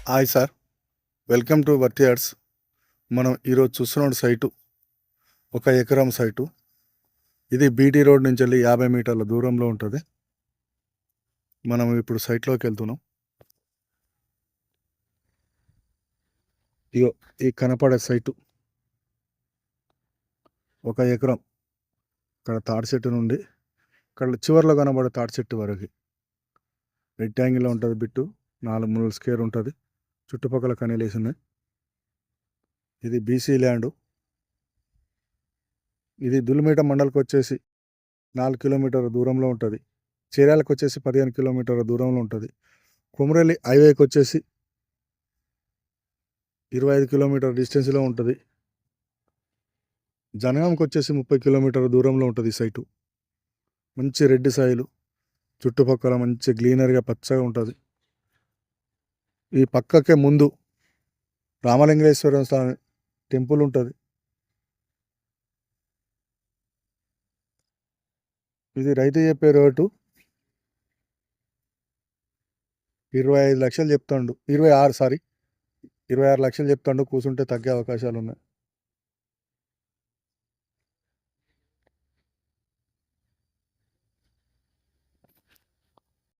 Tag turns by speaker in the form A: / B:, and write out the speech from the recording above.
A: Hi sir, welcome to Worthy Yards. మనం ఈరోజు చూస్తున్న సైటు 1 ఎకరం సైటు. ఇది బీటీ రోడ్ నుంచి వెళ్ళి 50 మీటర్ల దూరంలో ఉంటుంది. మనం ఇప్పుడు సైట్లోకి వెళ్తున్నాం. ఇగో ఈ కనపడే సైటు 1 ఎకరం. ఇక్కడ తాడి చెట్టు నుండి ఇక్కడ చివరిలో కనబడే తాడి చెట్టు వరకు రెక్టాంగిల్లో ఉంటుంది. బిట్టు 4 మూలల స్క్వేర్ ఉంటుంది. చుట్టుపక్కల కనీలేసి ఉన్నాయి. ఇది బీసీ ల్యాండు. ఇది దులిమేట మండలికి వచ్చేసి 4 కిలోమీటర్ల దూరంలో ఉంటుంది. చీరాలకు వచ్చేసి 15 కిలోమీటర్ల దూరంలో ఉంటుంది. కొమరల్లి హైవేకి వచ్చేసి 25 కిలోమీటర్ డిస్టెన్స్లో ఉంటుంది. జనగాంకి వచ్చేసి 30 కిలోమీటర్ల దూరంలో ఉంటుంది సైటు. మంచి రెడ్ సాయిలు, చుట్టుపక్కల మంచి గ్రీనరీగా పచ్చగా ఉంటుంది. ఈ పక్కకే ముందు రామలింగేశ్వర స్వామి టెంపుల్ ఉంటుంది. ఇది రైతు చెప్పే రేటు 25 లక్షలు చెప్తాడు. 26 లక్షలు చెప్తాడు. కూర్చుంటే తగ్గే అవకాశాలు ఉన్నాయి.